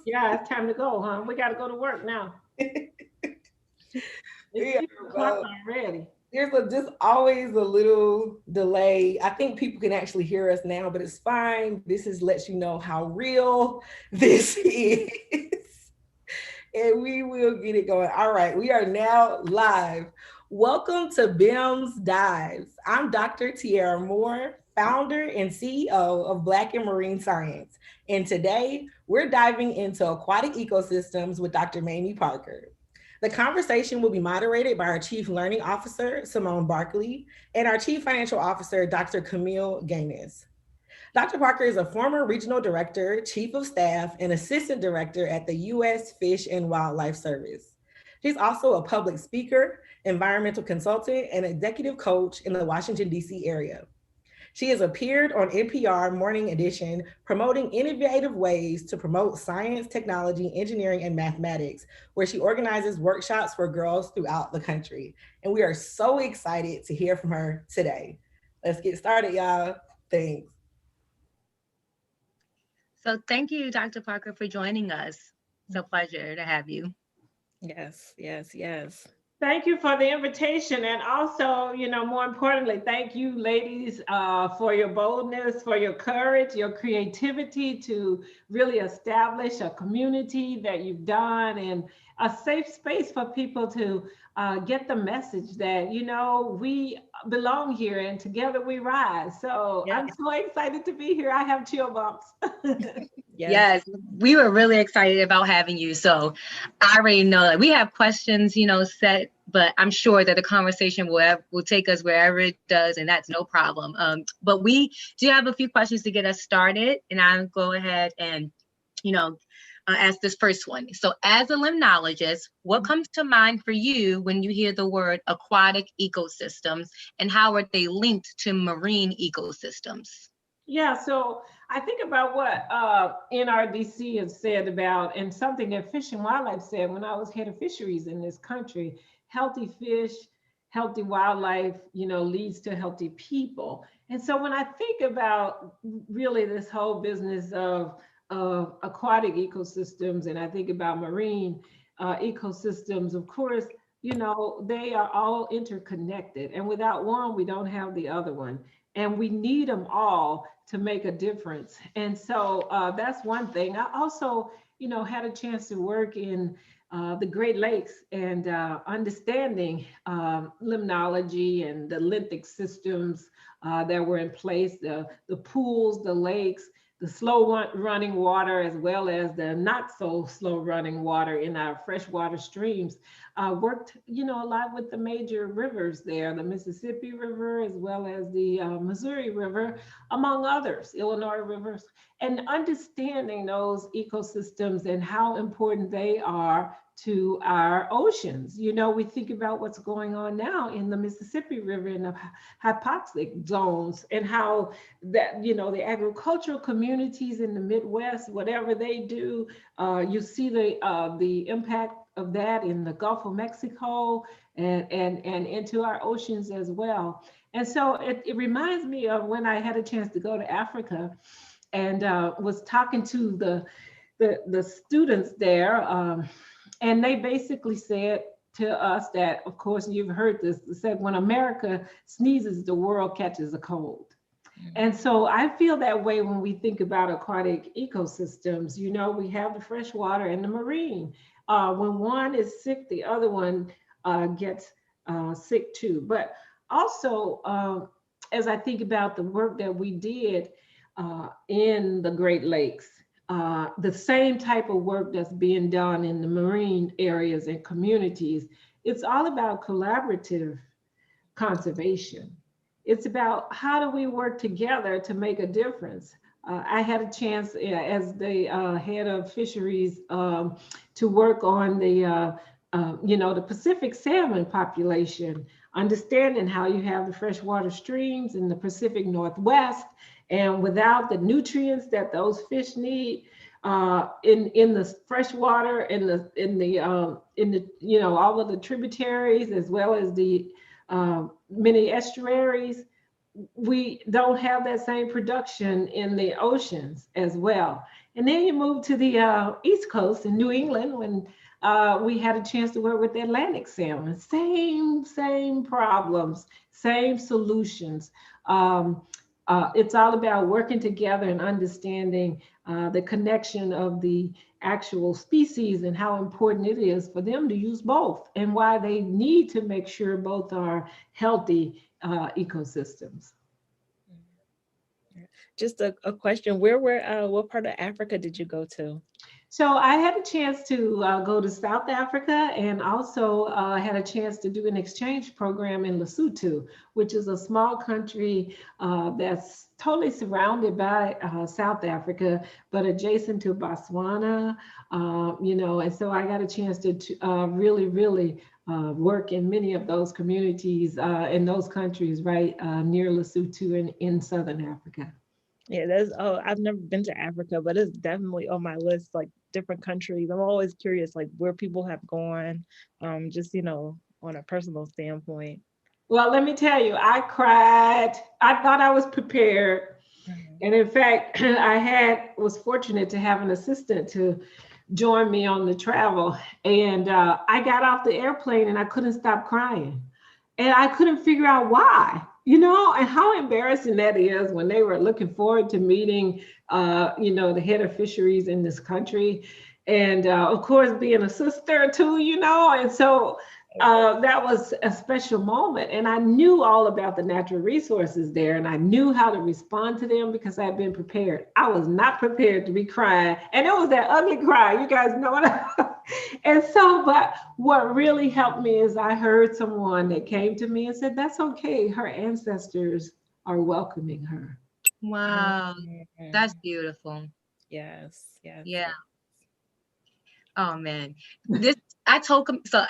Yeah, it's time to go, huh? We got to go to work now. It's Yeah, 6 o'clock well, already. just always a little delay. I think people can actually hear us now, but it's fine. This is lets you know how real this is. And we will get it going. All right, we are now live. Welcome to BIMS Dives. I'm Dr. Tiara Moore, founder and CEO of Black and Marine Science. And today we're diving into aquatic ecosystems with Dr. Mamie Parker. The conversation will be moderated by our Chief Learning Officer, Symone Barkley, and our Chief Financial Officer, Dr. Camille Gaynus. Dr. Parker is a former regional director, chief of staff, and assistant director at the U.S. Fish and Wildlife Service. She's also a public speaker, environmental consultant, and executive coach in the Washington, D.C. area. She has appeared on NPR Morning Edition, promoting innovative ways to promote science, technology, engineering, and mathematics, where she organizes workshops for girls throughout the country. And we are so excited to hear from her today. Let's get started, y'all. Thanks. So thank you, Dr. Parker, for joining us. It's a pleasure to have you. Yes, yes, yes. Thank you for the invitation. And also, more importantly, thank you, ladies, for your boldness, for your courage, your creativity to really establish a community that you've done and a safe space for people to get the message that, we belong here and together we rise. So Yeah. I'm so excited to be here. I have chill bumps. Yes, we were really excited about having you. So I already know that we have questions, set, but I'm sure that the conversation will take us wherever it does, and that's no problem. But we do have a few questions to get us started, and I'll go ahead and, ask this first one. So as a limnologist, what comes to mind for you when you hear the word aquatic ecosystems, and how are they linked to marine ecosystems? Yeah, so I think about what NRDC has said about, and something that Fish and Wildlife said when I was head of fisheries in this country: healthy fish, healthy wildlife, leads to healthy people. And so when I think about really this whole business of aquatic ecosystems, and I think about marine ecosystems, of course, they are all interconnected. And without one, we don't have the other one. And we need them all to make a difference. And so that's one thing. I also, had a chance to work in the Great Lakes and understanding limnology and the lymphatic systems that were in place, the pools, the lakes, the slow running water, as well as the not so slow running water in our freshwater streams. Worked, a lot with the major rivers there, the Mississippi River, as well as the Missouri River, among others, Illinois rivers, and understanding those ecosystems and how important they are to our oceans. We think about what's going on now in the Mississippi River in the hypoxic zones, and how that, the agricultural communities in the Midwest, whatever they do, you see the impact of that in the Gulf of Mexico and into our oceans as well. And so it reminds me of when I had a chance to go to Africa and was talking to the students there. And they basically said to us that, of course, you've heard this, said when America sneezes, the world catches a cold. And so I feel that way when we think about aquatic ecosystems. We have the freshwater and the marine. When one is sick, the other one gets sick too. But also, as I think about the work that we did in the Great Lakes, the same type of work that's being done in the marine areas and communities, it's all about collaborative conservation. It's about how do we work together to make a difference. I had a chance as the head of fisheries to work on the Pacific salmon population, understanding how you have the freshwater streams in the Pacific Northwest, and without the nutrients that those fish need in the freshwater, in the all of the tributaries, as well as the many estuaries, we don't have that same production in the oceans as well. And then you move to the East Coast in New England when we had a chance to work with the Atlantic salmon. Same problems, same solutions. It's all about working together and understanding the connection of the actual species and how important it is for them to use both and why they need to make sure both are healthy ecosystems. Just a question, what part of Africa did you go to? So I had a chance to go to South Africa and also had a chance to do an exchange program in Lesotho, which is a small country that's totally surrounded by South Africa, but adjacent to Botswana, and so I got a chance to really work in many of those communities in those countries right near Lesotho in Southern Africa. Yeah, I've never been to Africa, but it's definitely on my list, like different countries. I'm always curious, like where people have gone, just, on a personal standpoint. Well, let me tell you, I cried. I thought I was prepared. And in fact, I was fortunate to have an assistant to join me on the travel. And I got off the airplane and I couldn't stop crying. And I couldn't figure out why, and how embarrassing that is when they were looking forward to meeting, the head of fisheries in this country. And of course, being a sister too, and so that was a special moment. And I knew all about the natural resources there and I knew how to respond to them because I had been prepared. I was not prepared to be crying. And it was that ugly cry, you guys know what And so, but what really helped me is I heard someone that came to me and said, that's okay. Her ancestors are welcoming her. Wow. That's beautiful. Yes. Yeah. Oh man, I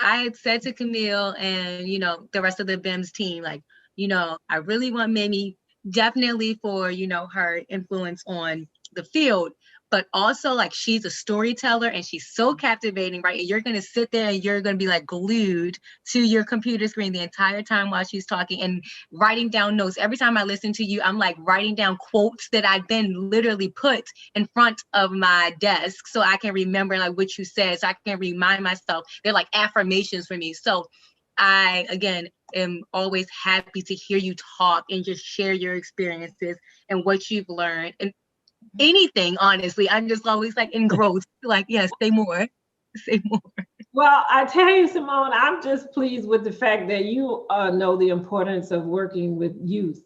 had said to Camille and the rest of the BIMS team, like, I really want Mamie definitely for her influence on the field, but also like she's a storyteller and she's so captivating, right? And you're gonna sit there and you're gonna be like glued to your computer screen the entire time while she's talking and writing down notes. Every time I listen to you, I'm like writing down quotes that I then literally put in front of my desk so I can remember like what you said, so I can remind myself. They're like affirmations for me. So I, again, am always happy to hear you talk and just share your experiences and what you've learned. And anything, honestly, I'm just always like engrossed, like, yes, say more. Well, I tell you, Symone, I'm just pleased with the fact that you know the importance of working with youth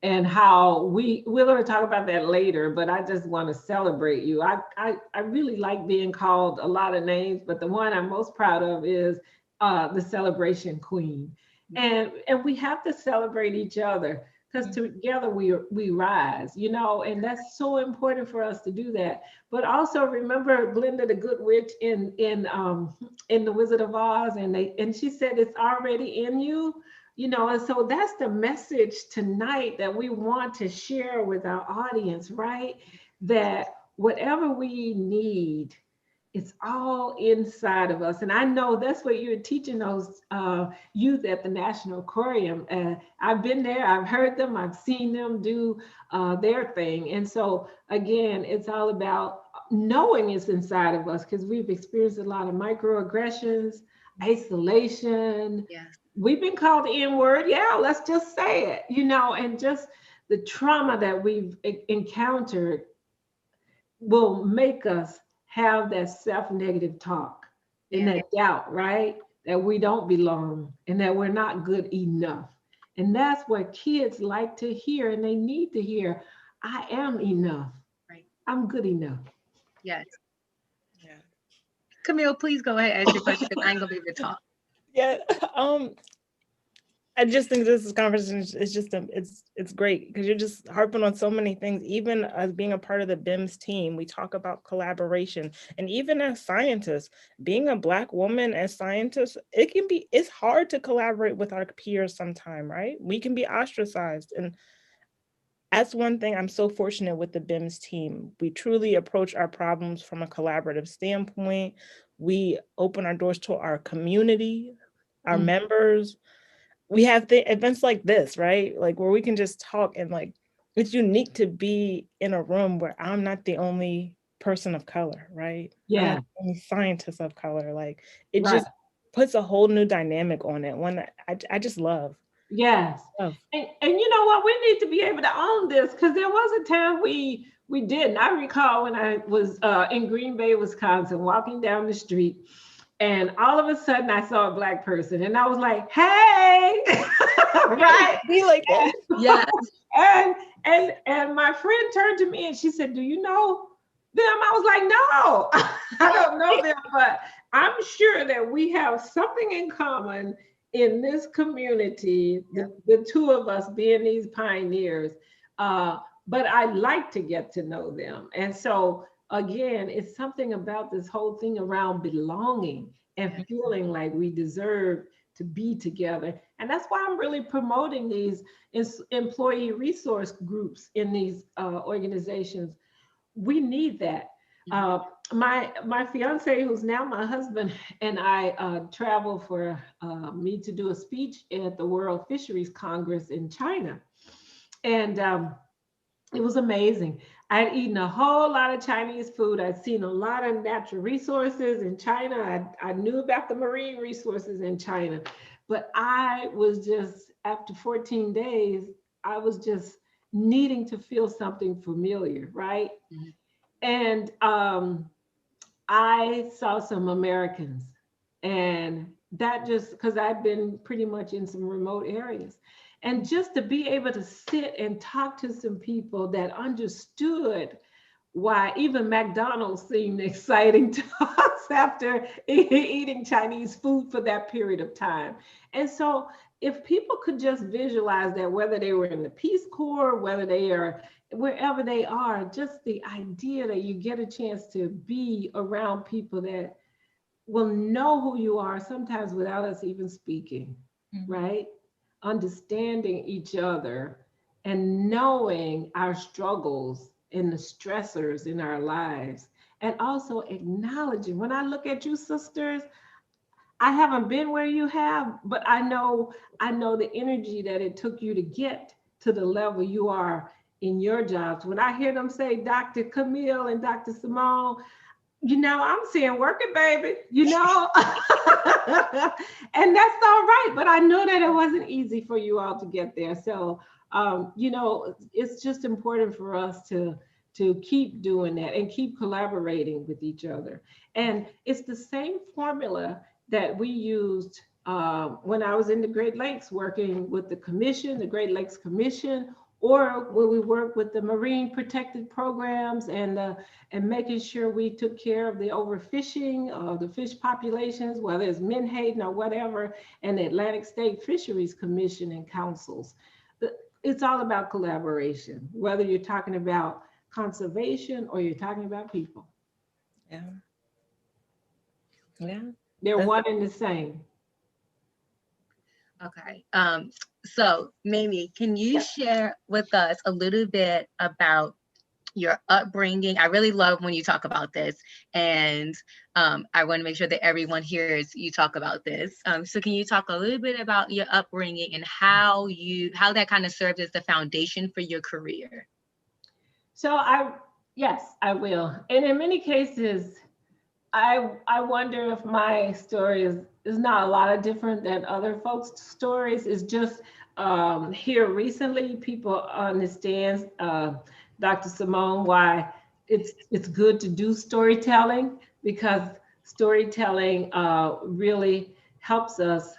and how we're going to talk about that later, but I just want to celebrate you. I really like being called a lot of names, but the one I'm most proud of is the celebration queen. And we have to celebrate each other because together we rise, and that's so important for us to do that. But also remember Glinda the Good Witch in the Wizard of Oz, and she said it's already in you, and so that's the message tonight that we want to share with our audience, right? That whatever we need, it's all inside of us. And I know that's what you're teaching those youth at the National Aquarium. I've been there, I've heard them, I've seen them do their thing. And so again, it's all about knowing it's inside of us because we've experienced a lot of microaggressions, isolation. Yes. We've been called the N-word. Yeah, let's just say it, and just the trauma that we've encountered will make us have that self-negative talk and that doubt, right? That we don't belong and that we're not good enough. And that's what kids like to hear and they need to hear. I am enough. Right. I'm good enough. Yes. Yeah. Camille, please go ahead and ask your question because I ain't gonna be able to talk. Yeah. I just think this conversation is just it's great because you're just harping on so many things. Even as being a part of the BIMS team, we talk about collaboration, and even as scientists, being a Black woman as scientists, it's hard to collaborate with our peers sometimes, right? We can be ostracized, and that's one thing I'm so fortunate with the BIMS team. We truly approach our problems from a collaborative standpoint. We open our doors to our community, our members. We have the events like this, right? Like where we can just talk and like, it's unique to be in a room where I'm not the only person of color, right? Yeah. Any scientist of color, like it Right. just puts a whole new dynamic on it. One that I just love. Yes. Love. And you know what? We need to be able to own this, because there was a time we didn't. I recall when I was in Green Bay, Wisconsin, walking down the street, and all of a sudden I saw a Black person, and I was like, "Hey!" Right? Be like that. Yes. And my friend turned to me and she said, "Do you know them?" I was like, "No, I don't know them, but I'm sure that we have something in common in this community, the two of us being these pioneers. But I'd like to get to know them." And so again, it's something about this whole thing around belonging and feeling like we deserve to be together. And that's why I'm really promoting these employee resource groups in these organizations. We need that. My fiance, who's now my husband, and I travel for me to do a speech at the World Fisheries Congress in China. And it was amazing. I'd eaten a whole lot of Chinese food. I'd seen a lot of natural resources in China. I knew about the marine resources in China. But I was just, after 14 days, I was just needing to feel something familiar, right? Mm-hmm. And I saw some Americans, and that just, because I've been pretty much in some remote areas. And just to be able to sit and talk to some people that understood why even McDonald's seemed exciting to us after eating Chinese food for that period of time. And so if people could just visualize that, whether they were in the Peace Corps, whether they are wherever they are, just the idea that you get a chance to be around people that will know who you are, sometimes without us even speaking, right? Understanding each other and knowing our struggles and the stressors in our lives, and also acknowledging. When I look at you sisters, I haven't been where you have, but I know the energy that it took you to get to the level you are in your jobs. When I hear them say Dr. Camille and Dr. Symone, you know, I'm saying work it, baby, you know. And that's all right, but I know that it wasn't easy for you all to get there. So you know, it's just important for us to keep doing that and keep collaborating with each other. And it's the same formula that we used when I was in the Great Lakes working with the commission, the Great Lakes Commission, or when we worked with the marine protected programs and making sure we took care of the overfishing of the fish populations, whether it's Menhaden or whatever, and the Atlantic State Fisheries Commission and councils. It's all about collaboration, whether you're talking about conservation or you're talking about people. Yeah. Yeah. They're one and the same. Okay. So Mamie, can you share with us a little bit about your upbringing? I really love when you talk about this, and I want to make sure that everyone hears you talk about this. So can you talk a little bit about your upbringing and how that kind of served as the foundation for your career? So yes, I will. And in many cases, I wonder if my story is not a lot of different than other folks' stories. It's just here recently, people understand, Dr. Symone, why it's good to do storytelling, because storytelling really helps us.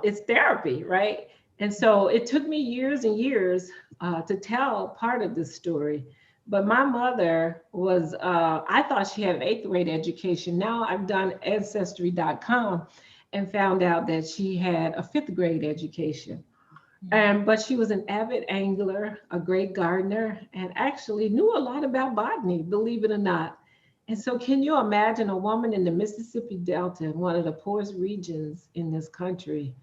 It's therapy, right? And so it took me years and years to tell part of this story. But my mother was, I thought she had an 8th grade education. Now I've done Ancestry.com and found out that she had a 5th grade education. But she was an avid angler, a great gardener, and actually knew a lot about botany, believe it or not. And so can you imagine a woman in the Mississippi Delta, one of the poorest regions in this country,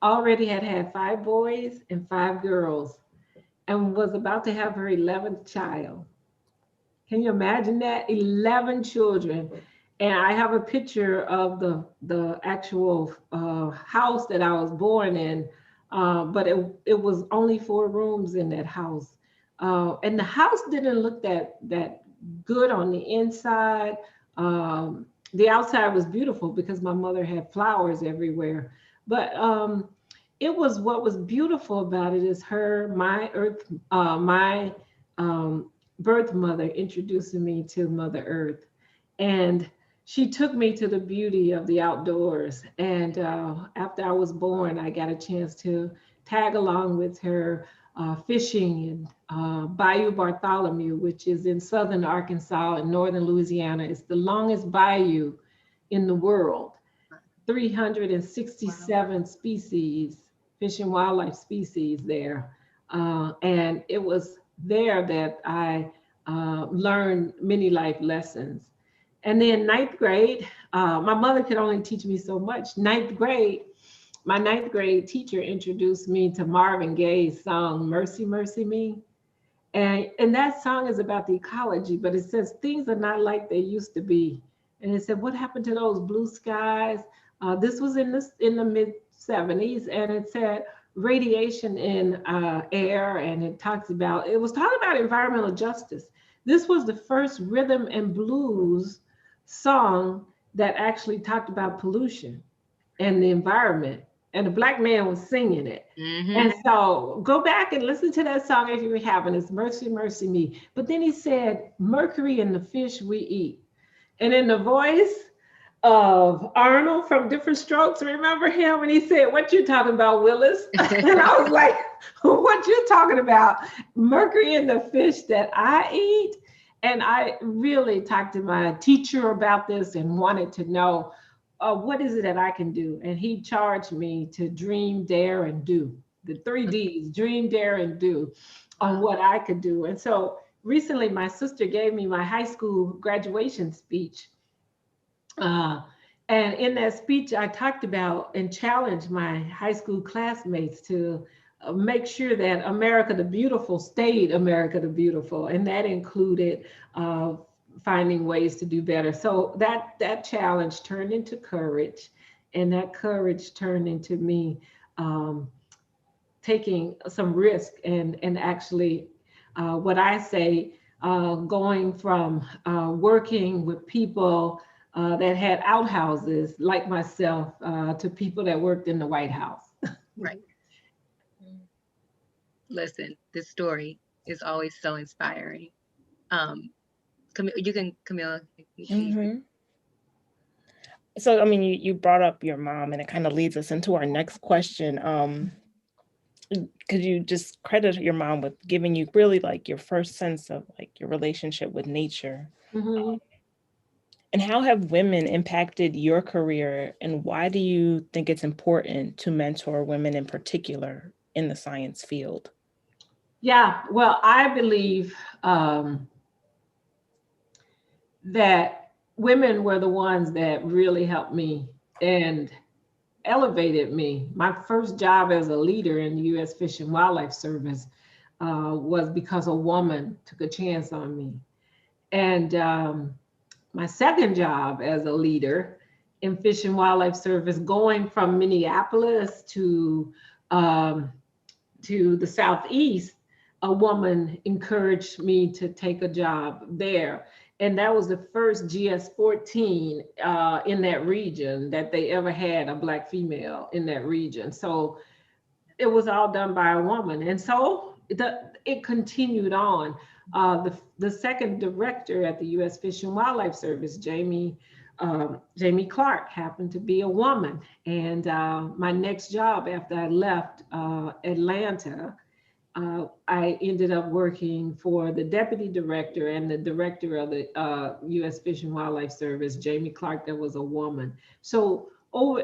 already had 5 boys and 5 girls, and was about to have her 11th child. Can you imagine that? 11 children. And I have a picture of the actual house that I was born in, but it was only 4 rooms in that house. And the house didn't look that good on the inside. The outside was beautiful because my mother had flowers everywhere. But what was beautiful about it is my birth mother introducing me to Mother Earth. And she took me to the beauty of the outdoors. And after I was born, I got a chance to tag along with her fishing in Bayou Bartholomew, which is in southern Arkansas and northern Louisiana. It's the longest bayou in the world. 367 species, fish and wildlife species there. And it was there that I learned many life lessons. And then ninth grade, my mother could only teach me so much. My ninth grade teacher introduced me to Marvin Gaye's song, Mercy, Mercy Me. And that song is about the ecology, but it says things are not like they used to be. And it said, what happened to those blue skies? This was in the mid 70s, and it said radiation in air, and it was talking about environmental justice. This was the first rhythm and blues song that actually talked about pollution and the environment, and a Black man was singing it. Mm-hmm. And so go back and listen to that song if you haven't. It's Mercy, Mercy Me. But then he said, mercury in the fish we eat. And in the voice of Arnold from Different Strokes, remember him? And he said, what you talking about, Willis? And I was like, what you talking about? Mercury in the fish that I eat? And I really talked to my teacher about this and wanted to know, what is it that I can do? And he charged me to dream, dare, and do. The 3 Ds, dream, dare, and do, on what I could do. And so recently, my sister gave me my high school graduation speech. And in that speech, I talked about and challenged my high school classmates to make sure that America the Beautiful stayed America the Beautiful. And that included finding ways to do better. So that challenge turned into courage, and that courage turned into me taking some risk and actually what I say, going from working with people that had outhouses like myself to people that worked in the White House. Right. Listen, this story is always so inspiring. Camille. Mm-hmm. So, I mean, you brought up your mom, and it kind of leads us into our next question. Could you just credit your mom with giving you really like your first sense of like your relationship with nature? Mm-hmm. And how have women impacted your career, and why do you think it's important to mentor women in particular in the science field? Yeah, well, I believe that women were the ones that really helped me and elevated me. My first job as a leader in the U.S. Fish and Wildlife Service was because a woman took a chance on me. And my second job as a leader in Fish and Wildlife Service, going from Minneapolis to the Southeast, a woman encouraged me to take a job there. And that was the first GS-14 in that region that they ever had a Black female in that region. So it was all done by a woman. And so it continued on. The second director at the U.S. Fish and Wildlife Service, Jamie Clark, happened to be a woman. And my next job after I left Atlanta, I ended up working for the deputy director and the director of the U.S. Fish and Wildlife Service, Jamie Clark, that was a woman. So over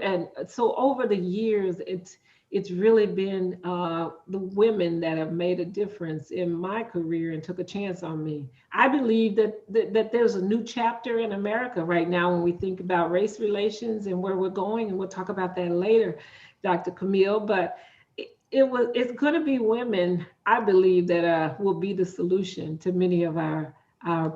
the years, it's really been the women that have made a difference in my career and took a chance on me. I believe that there's a new chapter in America right now when we think about race relations and where we're going, and we'll talk about that later, Dr. Camille. But it's going to be women, I believe, that will be the solution to many of our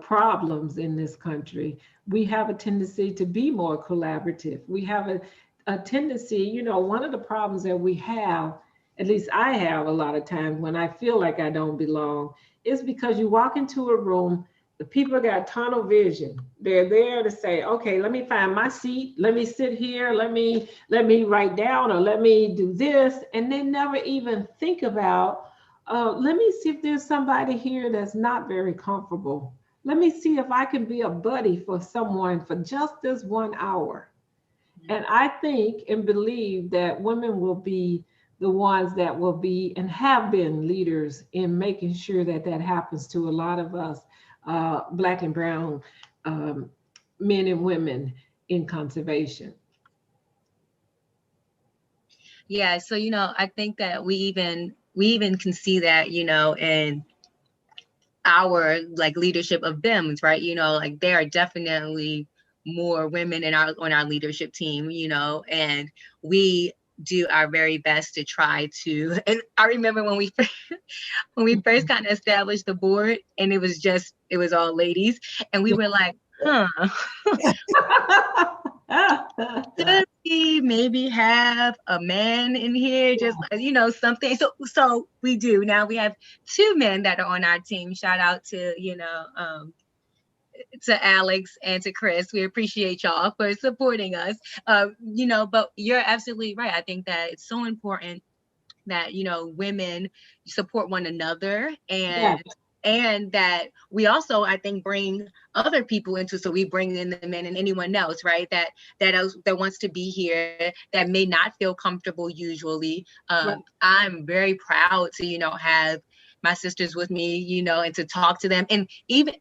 problems in this country. We have a tendency to be more collaborative. We have a tendency, one of the problems that we have, at least I have a lot of times when I feel like I don't belong, is because you walk into a room The people got tunnel vision. They're there to say, okay, let me find my seat. Let me sit here. Let me write down, or let me do this. And they never even think about, let me see if there's somebody here that's not very comfortable. Let me see if I can be a buddy for someone for just this 1 hour. And I think and believe that women will be the ones that will be and have been leaders in making sure that that happens to a lot of us, Black and brown men and women in conservation. Yeah, so I think that we even can see that, in our like leadership of BIMS, right? Like there are definitely more women on our leadership team, and we do our very best to try to. And I remember when we first kind of established the board, and it was all ladies, and we were like, should we maybe have a man in here, just something. So we do now. We have 2 men that are on our team. Shout out to to Alex and to Chris. We appreciate y'all for supporting us. But you're absolutely right. I think that it's so important that women support one another, and that we also, I think, bring other people into, so we bring in the men and anyone else, right, that wants to be here, that may not feel comfortable usually. I'm very proud to have my sisters with me, and to talk to them, and even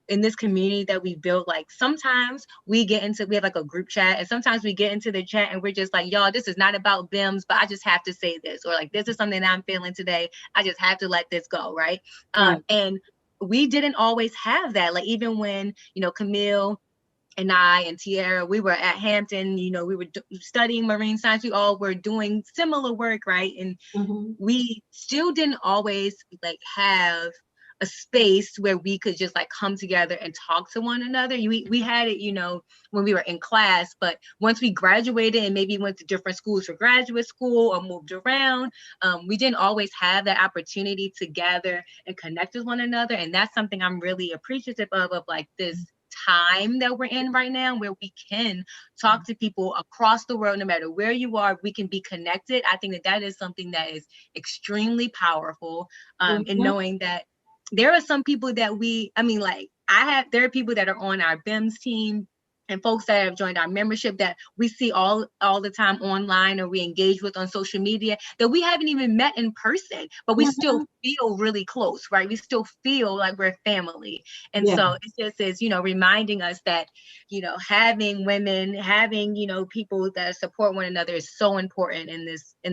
in this community that we built, like sometimes we have like a group chat, and sometimes we get into the chat and we're just like, y'all, this is not about BIMS, but I just have to say this, or like, this is something that I'm feeling today. I just have to let this go. Right. And we didn't always have that. Like even when, Camille and I and Tiara, we were at Hampton, we were studying marine science. We all were doing similar work. Right. And we still didn't always like have a space where we could just like come together and talk to one another. We had it, when we were in class, but once we graduated and maybe went to different schools for graduate school or moved around, we didn't always have that opportunity to gather and connect with one another. And that's something I'm really appreciative of like this time that we're in right now, where we can talk to people across the world, no matter where you are, we can be connected. I think that is something that is extremely powerful, in knowing that there are some people that there are people that are on our BIMS team and folks that have joined our membership that we see all the time online, or we engage with on social media, that we haven't even met in person, but we still feel really close, right? We still feel like we're family. And so it just is, reminding us that, having women, having, people that support one another is so important in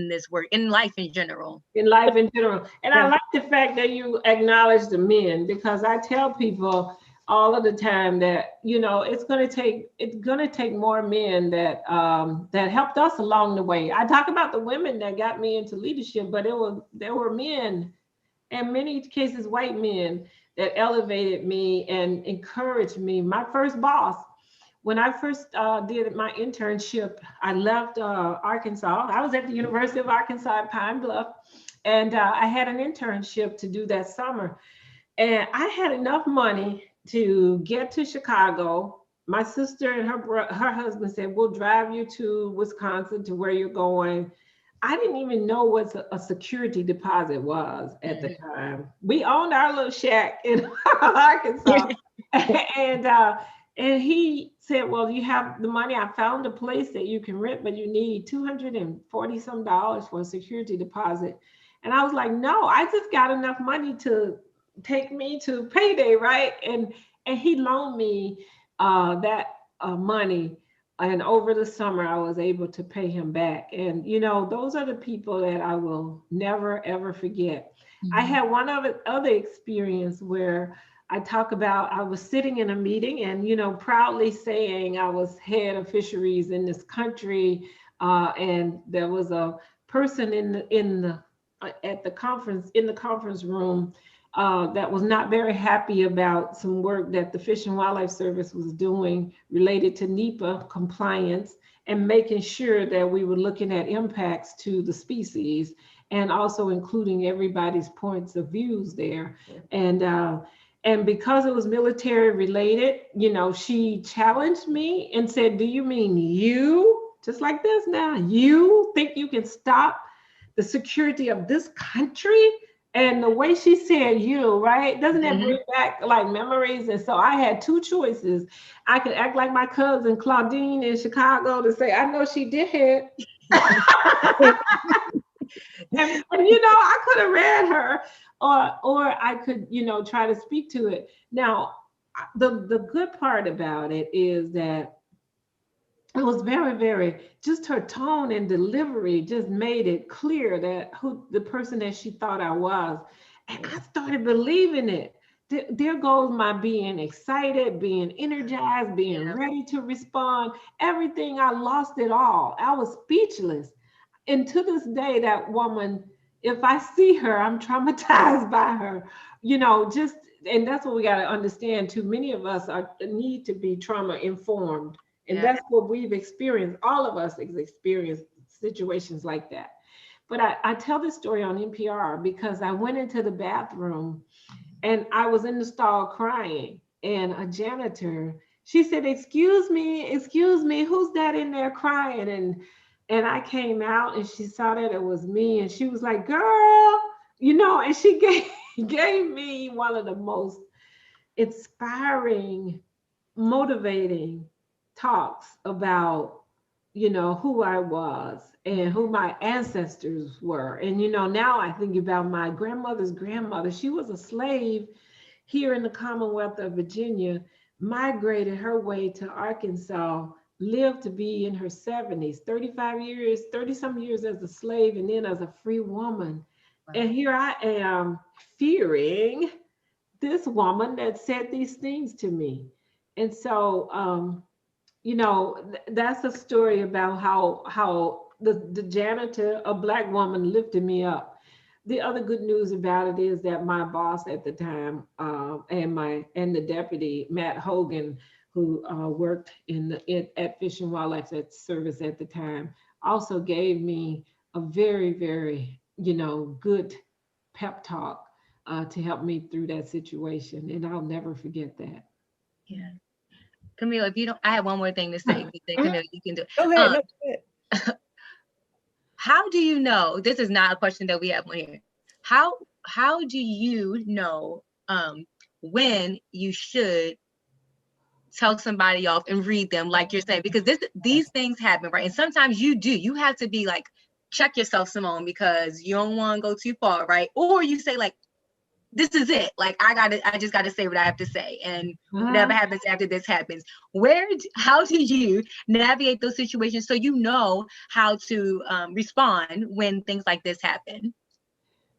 this work, in life in general. And I like the fact that you acknowledge the men, because I tell people all of the time that it's going to take more men that helped us along the way. I talk about the women that got me into leadership, but there were men, in many cases white men, that elevated me and encouraged me. My first boss, when I first did my internship, I left Arkansas. I was at the University of Arkansas at Pine Bluff, and I had an internship to do that summer, and I had enough money to get to Chicago. My sister and her husband said, we'll drive you to Wisconsin, to where you're going. I didn't even know what a security deposit was at the time. We owned our little shack in Arkansas. And he said, well, you have the money. I found a place that you can rent, but you need $240 some for a security deposit. And I was like, no, I just got enough money to take me to payday, right? And he loaned me that money, and over the summer I was able to pay him back. And those are the people that I will never ever forget. I had one other experience where I talk about, I was sitting in a meeting and proudly saying I was head of fisheries in this country, and there was a person in the conference room that was not very happy about some work that the Fish and Wildlife Service was doing related to NEPA compliance, and making sure that we were looking at impacts to the species, and also including everybody's points of views there. And And because it was military related, you know, she challenged me and said, do you mean you, just like this now, you think you can stop the security of this country? And the way she said you, right? Doesn't that bring back like memories? And so I had two choices. I could act like my cousin Claudine in Chicago to say, I know she did. and you know, I could have read her, or I could, you know, try to speak to it. Now, the good part about it is that it was very, very, just her tone and delivery just made it clear that who the person that she thought I was. And I started believing it. There goes my being excited, being energized, being ready to respond. Everything, I lost it all. I was speechless. And to this day, that woman, if I see her, I'm traumatized by her, you know, just, and that's what we got to understand too. Many of us need to be trauma informed. And that's what we've experienced. All of us have experienced situations like that. But I tell this story on NPR because I went into the bathroom and I was in the stall crying. And a janitor, she said, excuse me, who's that in there crying? And I came out and she saw that it was me. And she was like, girl, you know, and she gave me one of the most inspiring, motivating talks about, you know, who I was and who my ancestors were. And, you know, now I think about my grandmother's grandmother. She was a slave here in the Commonwealth of Virginia, migrated her way to Arkansas, lived to be in her 70s, 35 years, 30 some years as a slave, and then as a free woman. Wow. And here I am fearing this woman that said these things to me. And so, you know, that's a story about how the janitor, a Black woman, lifted me up. The other good news about it is that my boss at the time, and the deputy, Matt Hogan, who worked at Fish and Wildlife Service at the time, also gave me a very, very, you know, good pep talk to help me through that situation. And I'll never forget that. Yeah. Camille, if you don't, I have one more thing to say. Camille, you can do it. Go ahead. Go ahead. How do you know, this is not a question that we have on here. How do you know when you should tell somebody off and read them like you're saying? Because these things happen, right? And sometimes you have to be like, check yourself, Symone, because you don't want to go too far, right? Or you say like, this is it. Like, I just got to say what I have to say. And whatever happens after this happens. How do you navigate those situations so you know how to respond when things like this happen?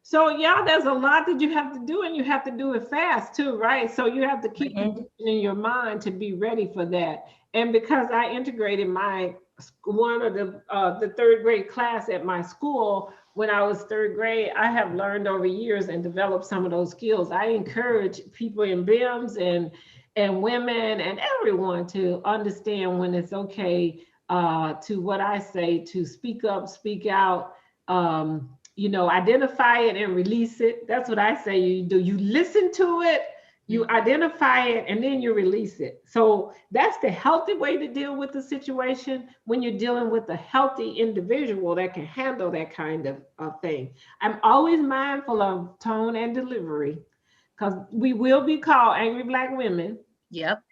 So yeah, there's a lot that you have to do, and you have to do it fast too, right? So you have to keep in your mind to be ready for that. And because I integrated one of the third grade class at my school when I was third grade, I have learned over years and developed some of those skills. I encourage people in BIMS and women and everyone to understand when it's okay to what I say, to speak up, speak out, you know, identify it and release it. That's what I say you do. You listen to it, you identify it, and then you release it. So that's the healthy way to deal with the situation when you're dealing with a healthy individual that can handle that kind of thing. I'm always mindful of tone and delivery because we will be called angry Black women. Yep.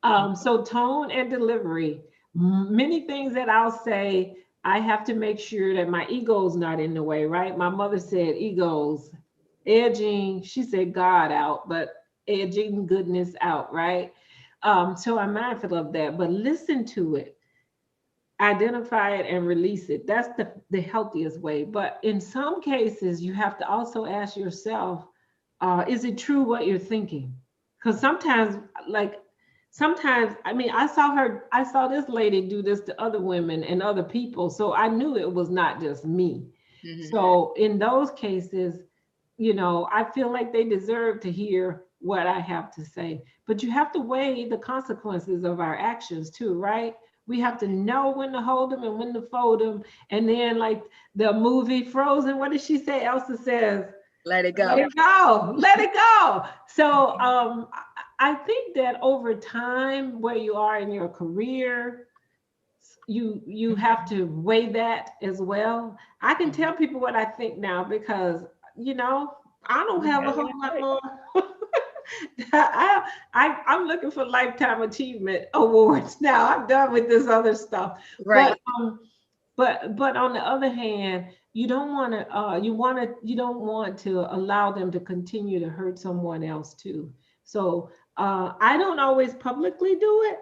So tone and delivery, many things that I'll say, I have to make sure that my ego's not in the way, right? My mother said egos, edging, she said God out, but edging goodness out, right? So I'm mindful of that, but listen to it, identify it, and release it. That's the healthiest way. But in some cases, you have to also ask yourself, is it true what you're thinking? Because sometimes, I mean, I saw this lady do this to other women and other people. So I knew it was not just me. Mm-hmm. So in those cases, you know, I feel like they deserve to hear what I have to say. But you have to weigh the consequences of our actions too, right? We have to know when to hold them and when to fold them. And then like the movie Frozen, what did she say? Elsa says, Let it go. Let it go. Let it go. So I think that over time, where you are in your career, you have to weigh that as well. I can tell people what I think now because, you know, I don't have a whole lot more. I'm looking for lifetime achievement awards now. I'm done with this other stuff. Right. But on the other hand, you don't want to you don't want to allow them to continue to hurt someone else too. So I don't always publicly do it,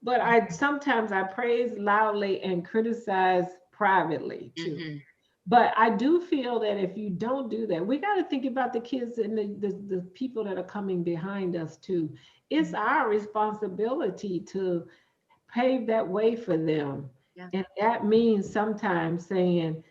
but sometimes I praise loudly and criticize privately too. But I do feel that if you don't do that, we got to think about the kids and the people that are coming behind us too. It's our responsibility to pave that way for them. Yeah. And that means sometimes saying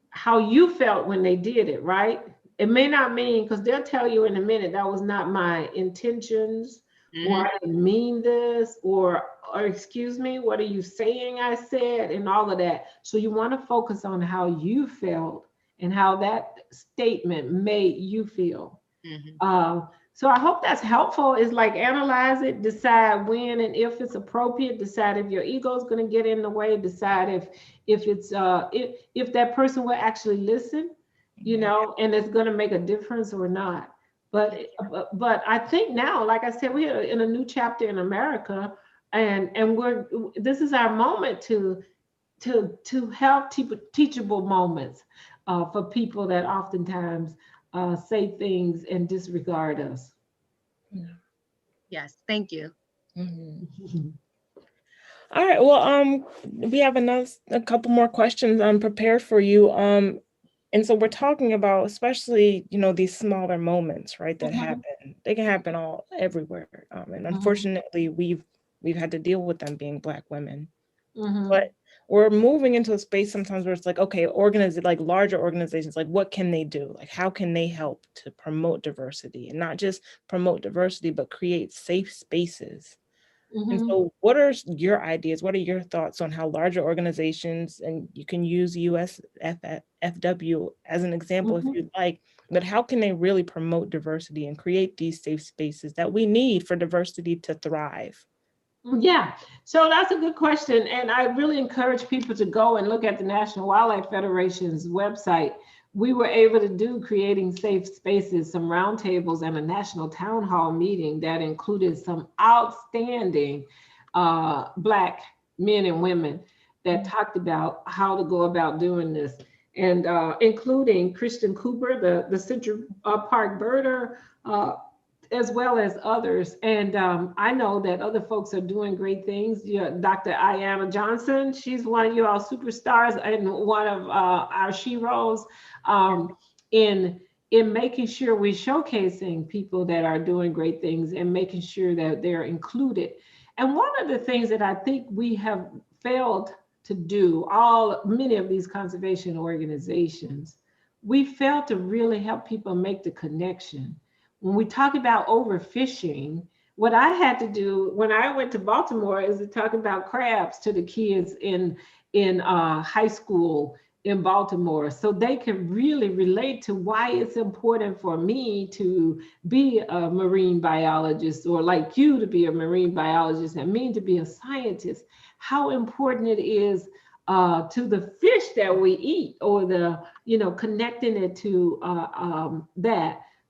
how you felt when they did it, right? It may not mean, because they'll tell you in a minute, that was not my intentions, or I didn't mean this, or excuse me, what are you saying I said, and all of that. So you want to focus on how you felt and how that statement made you feel. So I hope that's helpful. Is like analyze it, decide when and if it's appropriate, decide if your ego is going to get in the way, decide if it's if that person will actually listen, you know, and it's going to make a difference or not. But I think now, like I said, we are in a new chapter in America, and this is our moment to have teachable moments for people that oftentimes say things and disregard us. Yes, thank you. All right, well, we have a couple more questions prepared for you. And so we're talking about, especially, you know, these smaller moments, right, that happen. They can happen everywhere. And unfortunately, we've had to deal with them being Black women. But we're moving into a space sometimes where it's like, okay, like larger organizations, like what can they do? Like how can they help to promote diversity, and not just promote diversity, but create safe spaces? And so what are your ideas? What are your thoughts on how larger organizations, and you can use USFW as an example if you'd like, but how can they really promote diversity and create these safe spaces that we need for diversity to thrive? Yeah, so that's a good question. And I really encourage people to go and look at the National Wildlife Federation's website. We were able to do creating safe spaces, some roundtables, and a national town hall meeting that included some outstanding Black men and women that talked about how to go about doing this. And including Christian Cooper, the Central Park birder, as well as others. And I know that other folks are doing great things. Dr. Ayanna Johnson, she's one of you all superstars and one of our sheroes in making sure we're showcasing people that are doing great things and making sure that they're included. And one of the things that I think we have failed to do, many of these conservation organizations, we failed to really help people make the connection. When we talk about overfishing, what I had to do when I went to Baltimore is to talk about crabs to the kids in high school in Baltimore, so they can really relate to why it's important for me to be a marine biologist, or like you to be a marine biologist, and me to be a scientist, how important it is to the fish that we eat, or connecting it to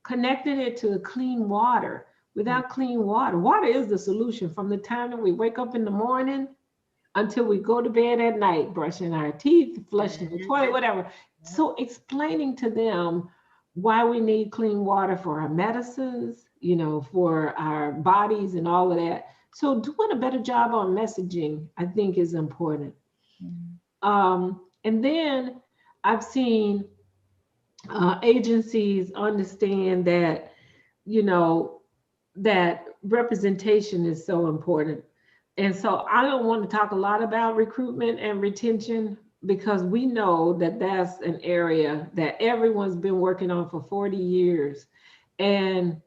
connecting it to clean water. Without clean water is the solution from the time that we wake up in the morning until we go to bed at night, brushing our teeth, flushing the toilet, whatever. So explaining to them why we need clean water for our medicines, for our bodies and all of that. So doing a better job on messaging, I think, is important. And then I've seen agencies understand that, that representation is so important. And so I don't want to talk a lot about recruitment and retention, because we know that that's an area that everyone's been working on for 40 years. And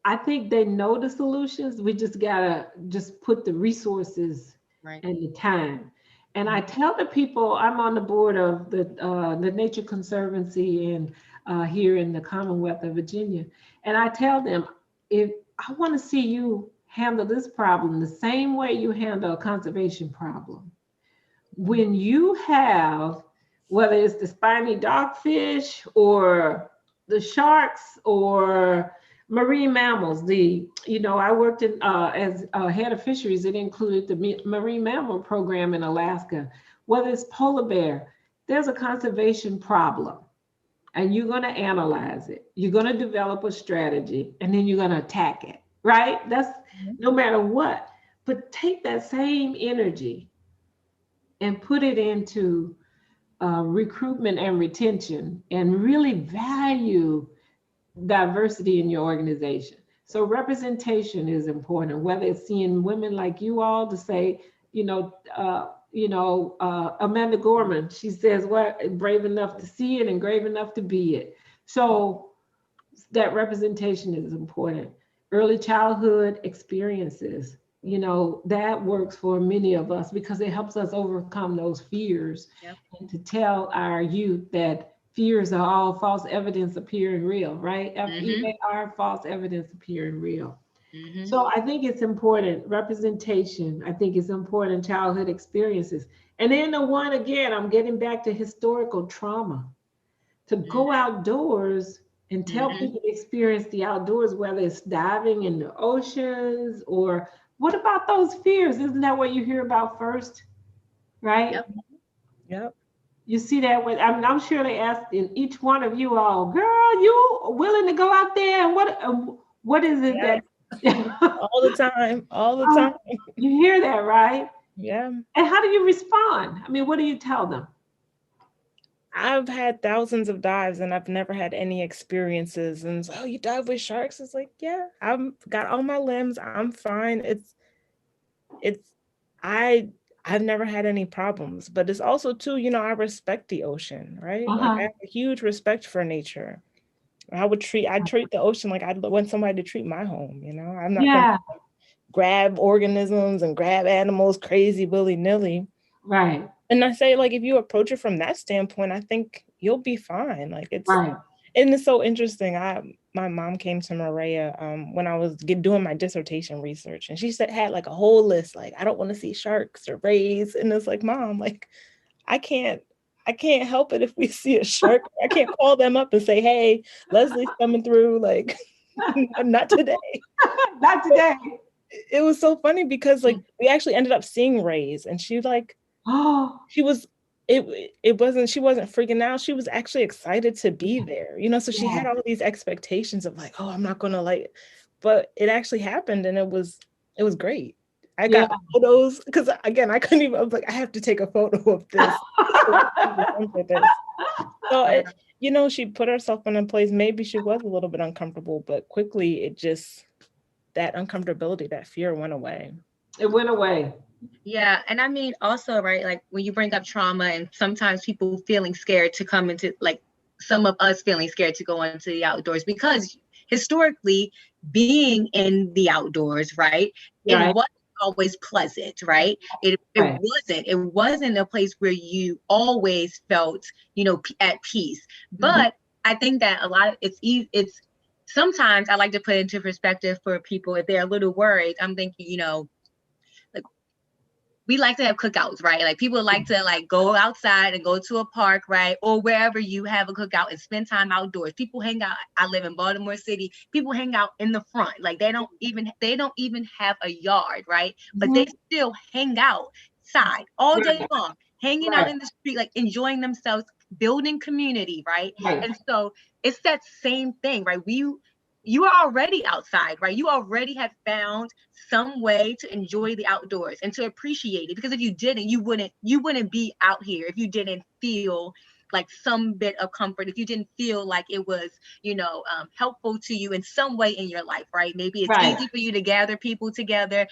I think they know the solutions. We just gotta put the resources and the time. And I tell the people, I'm on the board of the Nature Conservancy, and here in the Commonwealth of Virginia. And I tell them, if I want to see you handle this problem the same way you handle a conservation problem. When you have, whether it's the spiny dogfish or the sharks or marine mammals, I worked in as head of fisheries. It included the marine mammal program in Alaska. Whether it's polar bear, there's a conservation problem, and you're going to analyze it. You're going to develop a strategy, and then you're going to attack it. Right? That's no matter what. But take that same energy and put it into recruitment and retention, and really value diversity in your organization. So representation is important, whether it's seeing women like you all to say, Amanda Gorman, she says, well, brave enough to see it and brave enough to be it. So that representation is important. Early childhood experiences, that works for many of us because it helps us overcome those fears. Yep. And to tell our youth that fears are all false evidence appearing real, right? FEAR, false evidence appearing real. Mm-hmm. So I think it's important, representation. I think it's important, childhood experiences. And then I'm getting back to historical trauma. To go outdoors and tell people to experience the outdoors, whether it's diving in the oceans or what about those fears? Isn't that what you hear about first? Right? Yep. You see that with, I'm sure they asked in each one of you all, girl, you willing to go out there? And what is it that? all the time. You hear that, right? Yeah. And how do you respond? I mean, what do you tell them? I've had thousands of dives and I've never had any experiences. And so, you dive with sharks? It's like, yeah, I've got all my limbs. I'm fine. I've never had any problems, but it's also too, I respect the ocean, right? Like I have a huge respect for nature. I treat the ocean like I'd want somebody to treat my home, I'm not gonna grab organisms and grab animals crazy willy-nilly. Right. And I say, like, if you approach it from that standpoint, I think you'll be fine. Like it's, right. And it's so interesting. My mom came to Maria when I was doing my dissertation research, and she had like a whole list, like, I don't want to see sharks or rays. And it's like, Mom, like, I can't help it if we see a shark. I can't call them up and say, hey, Leslie's coming through. Like, not today. Not today. It was so funny because like we actually ended up seeing rays, and she like, she wasn't freaking out. She was actually excited to be there, so she had all these expectations of like, oh, I'm not gonna like, but it actually happened, and it was great. I got photos because again, I couldn't even, I was like, I have to take a photo of this. So she put herself in a place, maybe she was a little bit uncomfortable, but quickly that uncomfortability, that fear went away. It went away. Yeah. And I mean, also, right, like when you bring up trauma and sometimes people feeling scared to come into, like some of us feeling scared to go into the outdoors, because historically being in the outdoors, right, it wasn't always pleasant, right? It wasn't a place where you always felt, at peace. But I think that it's sometimes I like to put into perspective for people if they're a little worried. I'm thinking, like we like to have cookouts, right? Like people like to like go outside and go to a park, right? Or wherever you have a cookout and spend time outdoors. People hang out. I live in Baltimore City. People hang out in the front. Like they don't even have a yard, right? But they still hang outside all day long, hanging out in the street, like enjoying themselves, building community, right? And so it's that same thing, right? You are already outside, right? You already have found some way to enjoy the outdoors and to appreciate it. Because if you didn't, you wouldn't be out here if you didn't feel like some bit of comfort, if you didn't feel like it was, helpful to you in some way in your life, right? Maybe it's easy for you to gather people together,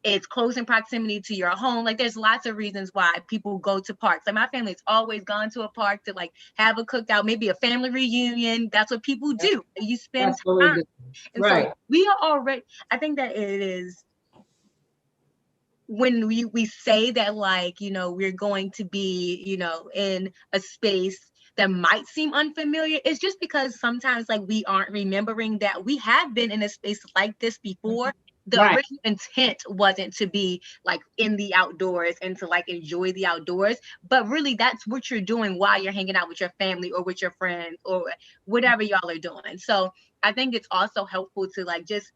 it's close in proximity to your home. Like there's lots of reasons why people go to parks. Like my family's always gone to a park to like have a cookout, maybe a family reunion. That's what people do. You spend time. And so we are already, I think that it is when we say that like, we're going to be, in a space that might seem unfamiliar, it's just because sometimes like we aren't remembering that we have been in a space like this before. The original intent wasn't to be like in the outdoors and to like enjoy the outdoors, but really that's what you're doing while you're hanging out with your family or with your friends or whatever y'all are doing. So I think it's also helpful to like just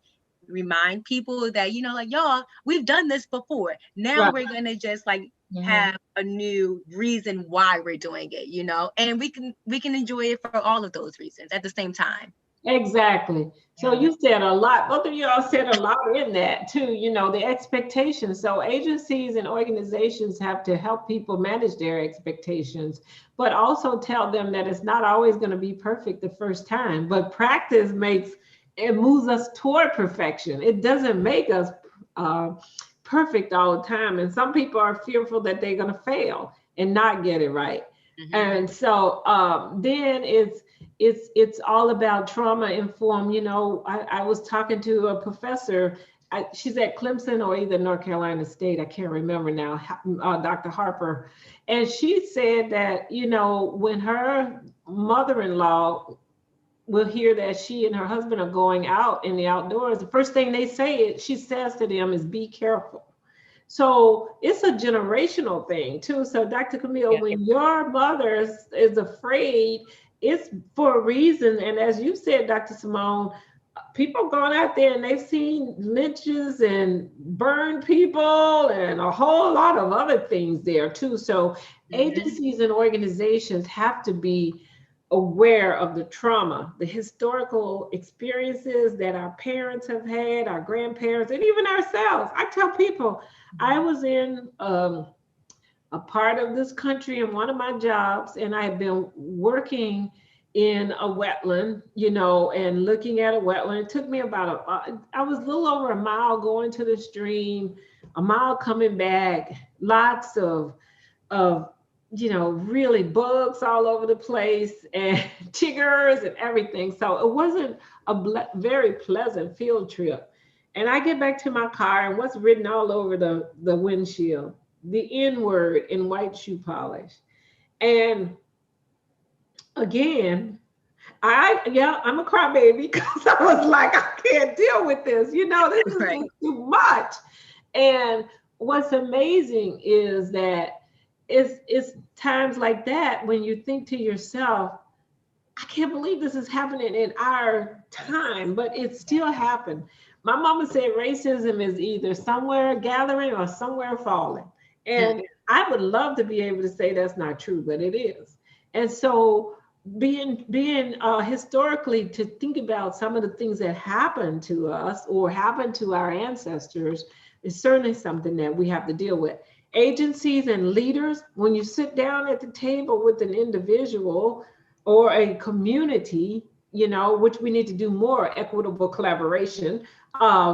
remind people that, you know, like, y'all, we've done this before. Now we're going to just like have a new reason why we're doing it, you know, and we can enjoy it for all of those reasons at the same time. Exactly. So you said a lot, both of you all said a lot in that too, you know, the expectations. So agencies and organizations have to help people manage their expectations, but also tell them that it's not always going to be perfect the first time, but practice moves us toward perfection. It doesn't make us perfect all the time. And some people are fearful that they're going to fail and not get it right. And so then it's all about trauma informed. You know, I was talking to a professor, she's at Clemson or either North Carolina State, I can't remember now, Dr. Harper. And she said that, you know, when her mother-in-law will hear that she and her husband are going out in the outdoors, the first thing she says to them is, be careful. So it's a generational thing too. So Dr. Camille, when your mother is afraid, it's for a reason. And as you said, Dr. Symone, people gone out there and they've seen lynches and burned people and a whole lot of other things there too. So agencies and organizations have to be aware of the trauma, the historical experiences that our parents have had, our grandparents, and even ourselves. I tell people, I was in a part of this country in one of my jobs, and I had been working in a wetland, you know, and looking at a wetland. It took me I was a little over a mile going to the stream, a mile coming back, lots of you know, really bugs all over the place and chiggers and everything. So it wasn't a very pleasant field trip. And I get back to my car, and what's written all over the windshield? The N word in white shoe polish. And again, I'm a crybaby because I was like, I can't deal with this. You know, this is just too much. And what's amazing is that it's times like that when you think to yourself, I can't believe this is happening in our time, but it still happened. My mama said racism is either somewhere gathering or somewhere falling. And I would love to be able to say that's not true, but it is. And so being historically to think about some of the things that happened to us or happened to our ancestors is certainly something that we have to deal with. Agencies and leaders, when you sit down at the table with an individual or a community, you know, which we need to do more equitable collaboration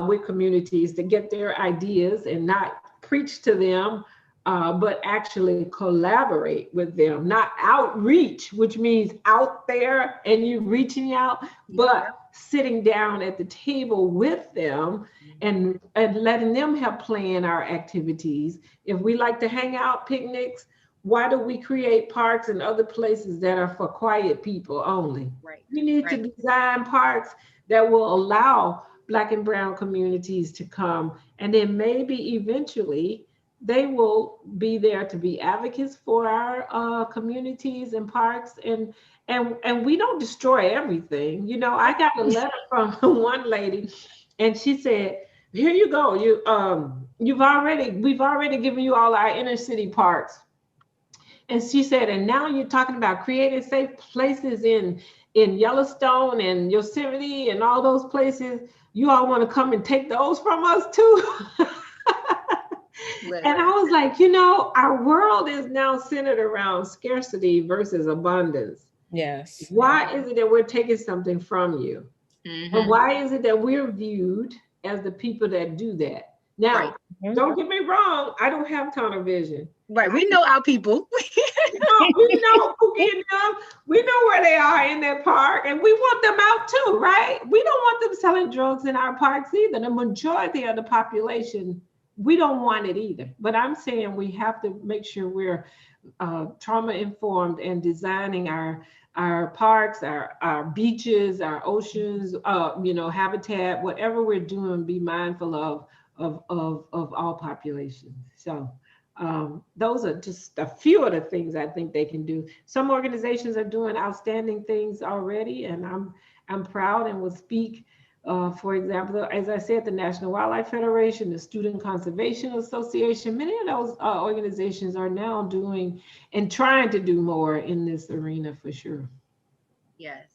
with communities to get their ideas and not preach to them, but actually collaborate with them, not outreach, which means out there and you reaching out, but sitting down at the table with them and letting them help plan our activities. If we like to hang out, picnics, why do we create parks and other places that are for quiet people only? We need to design parks that will allow Black and brown communities to come, and then maybe eventually they will be there to be advocates for our communities and parks, and we don't destroy everything. You know, I got a letter from one lady, and she said, "Here you go. We've already given you all our inner city parks." And she said, "And now you're talking about creating safe places in Yellowstone and Yosemite and all those places. You all want to come and take those from us too?" And I was like, you know, our world is now centered around scarcity versus abundance. Yes. Why is it that we're taking something from you? And why is it that we're viewed as the people that do that? Now, don't get me wrong, I don't have tunnel vision. We know our people. we know Pookie and them. We know where they are in that park, and we want them out too, right? We don't want them selling drugs in our parks either. The majority of the population we don't want it either. But I'm saying we have to make sure we're trauma informed and designing our parks, our beaches, our oceans, habitat, whatever we're doing, be mindful of all populations. So those are just a few of the things I think they can do. Some organizations are doing outstanding things already, and I'm proud and will speak. For example, as I said, the National Wildlife Federation, the Student Conservation Association, many of those organizations are now doing and trying to do more in this arena for sure. Yes.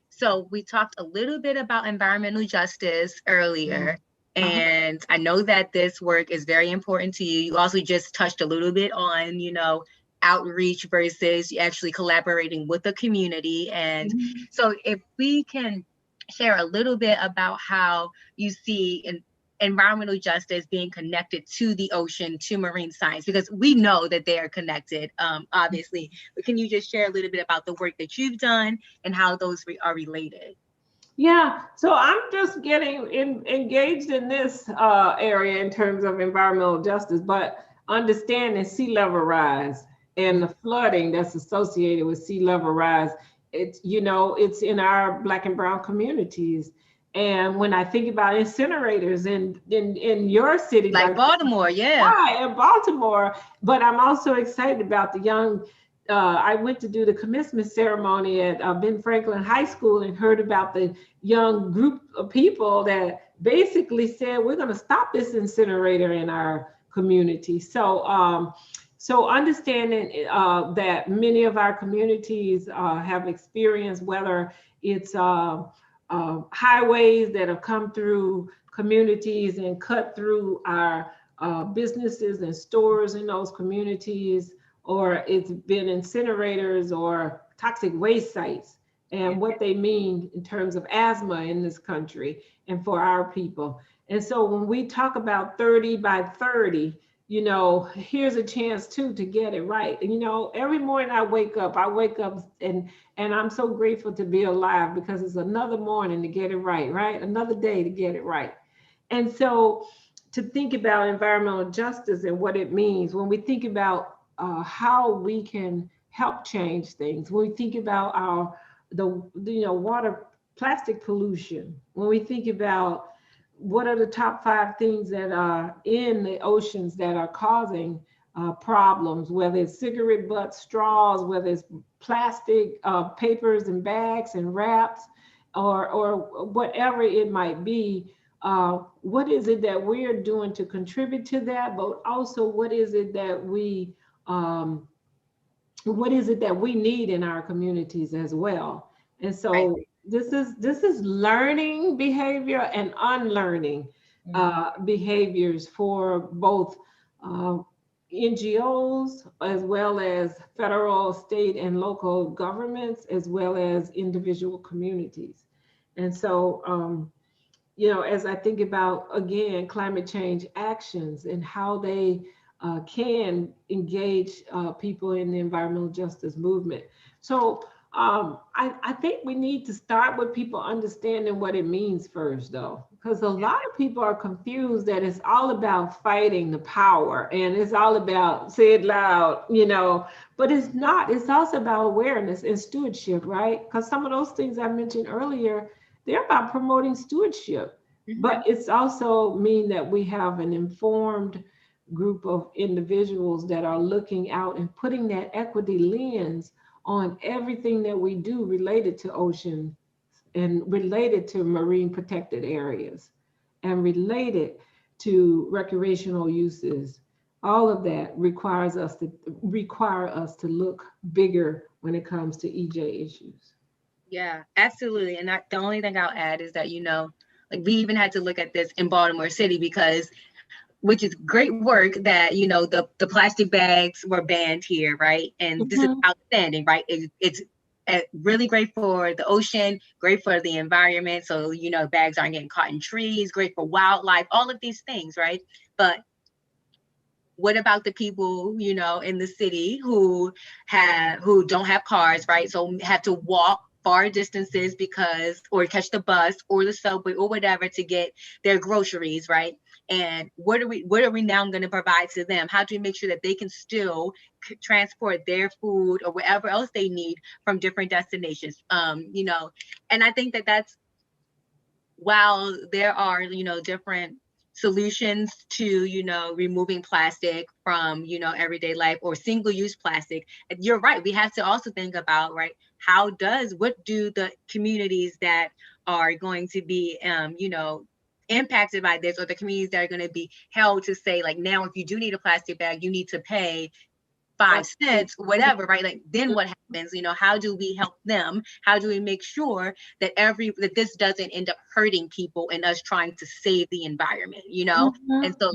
So we talked a little bit about environmental justice earlier, and I know that this work is very important to you. You also just touched a little bit on, outreach versus actually collaborating with the community. And so if we can share a little bit about how you see environmental justice being connected to the ocean, to marine science, because we know that they are connected, obviously. But can you just share a little bit about the work that you've done and how those are related? Yeah, so I'm just getting engaged in this area in terms of environmental justice, but understanding sea level rise and the flooding that's associated with sea level rise. It's in our Black and Brown communities. And when I think about incinerators in your city, like Baltimore, yeah, in Baltimore, but I'm also excited about the young. I went to do the commencement ceremony at Ben Franklin High School and heard about the young group of people that basically said, we're going to stop this incinerator in our community. So, so understanding that many of our communities have experienced, whether it's highways that have come through communities and cut through our businesses and stores in those communities, or it's been incinerators or toxic waste sites, and what they mean in terms of asthma in this country and for our people. And so when we talk about 30 by 30, here's a chance too to get it right. And every morning I wake up and I'm so grateful to be alive, because it's another morning to get it right? Another day to get it right. And so to think about environmental justice and what it means, when we think about how we can help change things, when we think about the water, plastic pollution, when we think about what are the top 5 things that are in the oceans that are causing problems, whether it's cigarette butts, straws, whether it's plastic papers and bags and wraps, or whatever it might be. What is it that we're doing to contribute to that? But also, what is it that we need in our communities as well? And so this is learning behavior and unlearning behaviors for both NGOs, as well as federal, state, and local governments, as well as individual communities. And so, as I think about, again, climate change actions and how they can engage people in the environmental justice movement. So I think we need to start with people understanding what it means first, though, because a lot of people are confused that it's all about fighting the power and it's all about say it loud, but it's not. It's also about awareness and stewardship, right? Because some of those things I mentioned earlier, they're about promoting stewardship, but it's also mean that we have an informed group of individuals that are looking out and putting that equity lens on everything that we do related to ocean and related to marine protected areas and related to recreational uses. All of that require us to look bigger when it comes to EJ issues. Yeah, absolutely. And the only thing I'll add is that, we even had to look at this in Baltimore City, which is great work that, the plastic bags were banned here, right? And this is outstanding, right? It's really great for the ocean, great for the environment. So, bags aren't getting caught in trees, great for wildlife, all of these things, right? But what about the people, in the city who don't have cars, right? So have to walk far distances or catch the bus or the subway or whatever to get their groceries, right? And what are we now going to provide to them? How do we make sure that they can still transport their food or whatever else they need from different destinations? You know, and I think that that's, while there are, you know, different solutions to, you know, removing plastic from, you know, everyday life, or single-use plastic, you're right, we have to also think about, right, what do the communities that are going to be you know, impacted by this, or the communities that are going to be held to say, like, now if you do need a plastic bag, you need to pay 5 cents, whatever, right? Like, then what happens? You know, how do we help them? How do we make sure that this doesn't end up hurting people and us trying to save the environment, you know? And so,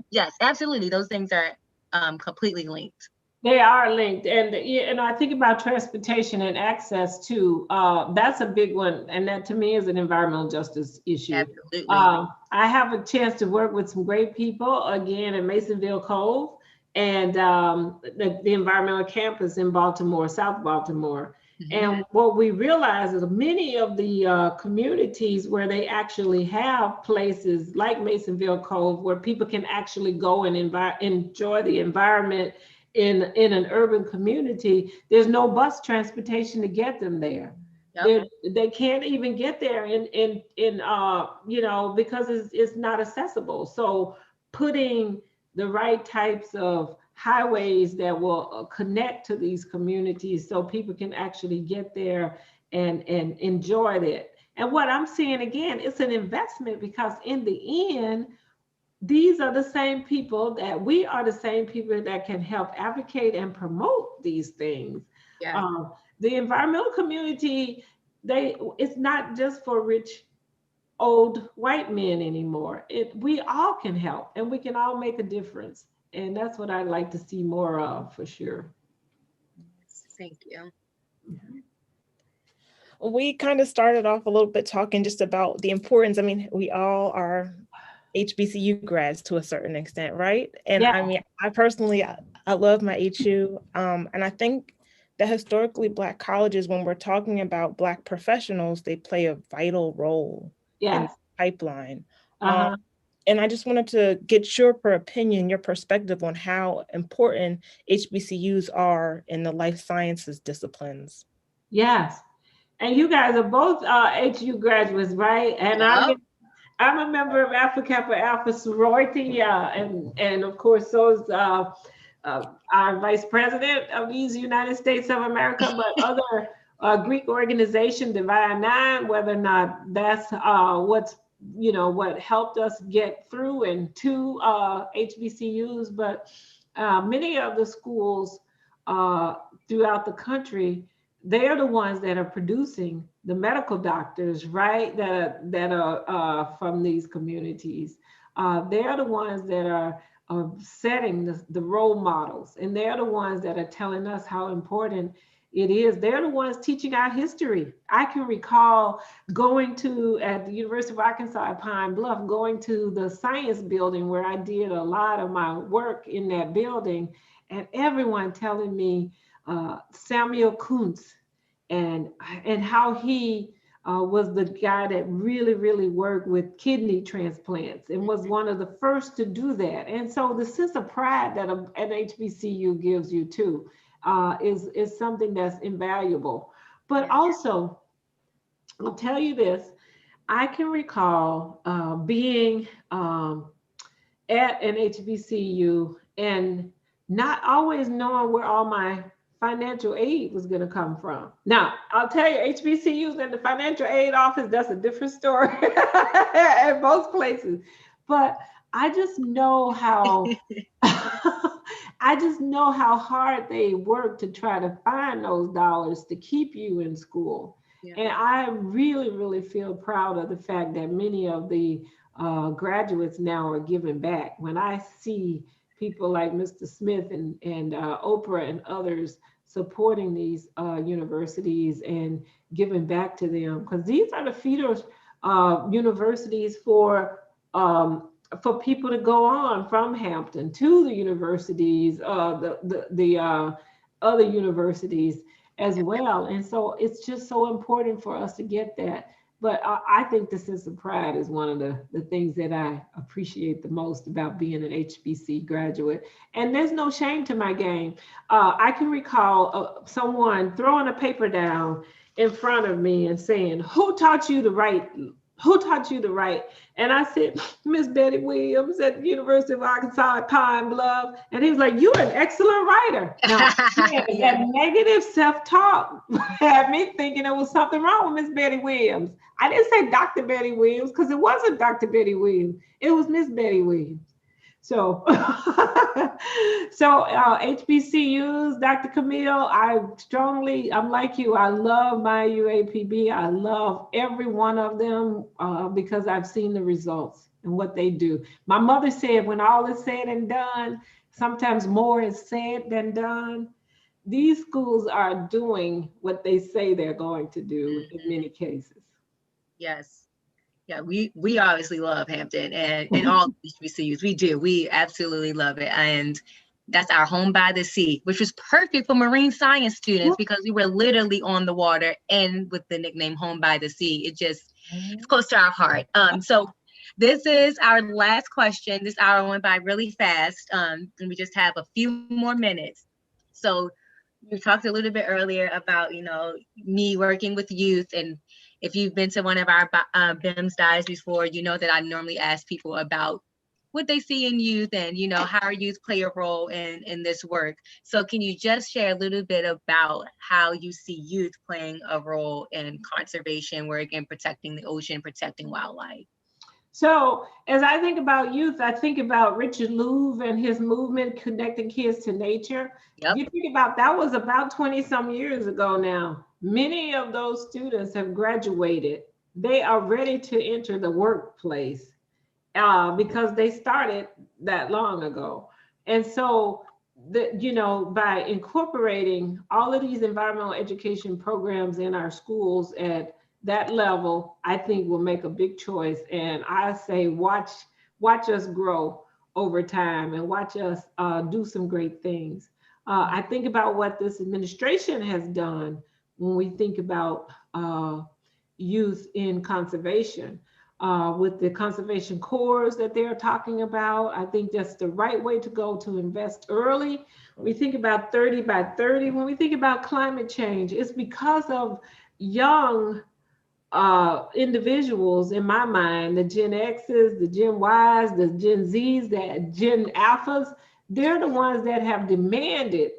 yes, absolutely, those things are completely linked. They are linked. And I think about transportation and access too. That's a big one. And that to me is an environmental justice issue. Absolutely. I have a chance to work with some great people, again, at Masonville Cove, and the environmental campus in Baltimore, South Baltimore. And what we realize is many of the communities where they actually have places like Masonville Cove, where people can actually go and enjoy the environment in an urban community, there's no bus transportation to get them there. Yep. They can't even get there in you know, because it's not accessible. So putting the right types of highways that will connect to these communities so people can actually get there and enjoy it. And what I'm seeing, again, it's an investment, because in the end, these are the same people that can help advocate and promote these things. Yeah. The environmental community, it's not just for rich old white men anymore. We all can help, and we can all make a difference. And that's what I'd like to see more of, for sure. Thank you. We kind of started off a little bit talking just about the importance. I mean, we all are HBCU grads to a certain extent, right? And yeah. I mean, I personally, I love my HU. And I think that historically Black colleges, when we're talking about Black professionals, they play a vital role in the pipeline. And I just wanted to get your opinion, your perspective on how important HBCUs are in the life sciences disciplines. Yes. And you guys are both HU graduates, right? And I'm a member of Alpha Kappa Alpha sorority, and of course, so is our vice president of these United States of America, but other Greek organization, Divine Nine, whether or not that's what helped us get through and to HBCUs, but many of the schools throughout the country, they're the ones that are producing the medical doctors, right? That are from these communities. They're the ones that are setting the role models, and they're the ones that are telling us how important it is. They're the ones teaching our history. I can recall going at the University of Arkansas at Pine Bluff, going to the science building where I did a lot of my work in that building, and everyone telling me Samuel Kuntz and how he was the guy that really, really worked with kidney transplants and was one of the first to do that. And so the sense of pride that an HBCU gives you too is something that's invaluable. But also, I'll tell you this, I can recall being at an HBCU and not always knowing where all my financial aid was going to come from. Now, I'll tell you, HBCUs and the financial aid office, that's a different story at most places. But I just know how hard they work to try to find those dollars to keep you in school. Yeah. And I really, really feel proud of the fact that many of the graduates now are giving back. When I see people like Mr. Smith and Oprah and others supporting these universities and giving back to them, because these are the feeder universities for people to go on from Hampton to the universities, the other universities as well. And so it's just so important for us to get that But I think the sense of pride is one of the things that I appreciate the most about being an HBC graduate. And there's no shame to my game. I can recall someone throwing a paper down in front of me and saying, "Who taught you to write? Who taught you to write?" And I said, "Miss Betty Williams at the University of Arkansas at Pine Bluff." And he was like, "You're an excellent writer." Now, that negative self-talk had me thinking there was something wrong with Miss Betty Williams. I didn't say Dr. Betty Williams because it wasn't Dr. Betty Williams. It was Miss Betty Williams. So, HBCUs, Dr. Camille, I'm like you. I love my UAPB. I love every one of them because I've seen the results and what they do. My mother said, when all is said and done, sometimes more is said than done. These schools are doing what they say they're going to do in many cases. Yes. Yeah, we obviously love Hampton and all HBCUs. We do. We absolutely love it. And that's our home by the sea, which was perfect for marine science students because we were literally on the water, and with the nickname Home by the Sea, it's close to our heart. So this is our last question. This hour went by really fast, and we just have a few more minutes. So you talked a little bit earlier about, me working with youth, and if you've been to one of our BIMS dives before, you know that I normally ask people about what they see in youth and, how our youth play a role in this work. So can you just share a little bit about how you see youth playing a role in conservation work and protecting the ocean, protecting wildlife? So as I think about youth, I think about Richard Louv and his movement, connecting kids to nature. Yep. You think about that was about 20 some years ago now. Many of those students have graduated. They are ready to enter the workplace because they started that long ago. And so, by incorporating all of these environmental education programs in our schools at that level, I think will make a big choice. And I say, watch us grow over time and watch us do some great things. I think about what this administration has done when we think about youth in conservation. With the conservation corps that they're talking about, I think that's the right way to go, to invest early. We think about 30 by 30. When we think about climate change, it's because of young individuals, in my mind, the Gen X's, the Gen Y's, the Gen Z's, the Gen Alphas. They're the ones that have demanded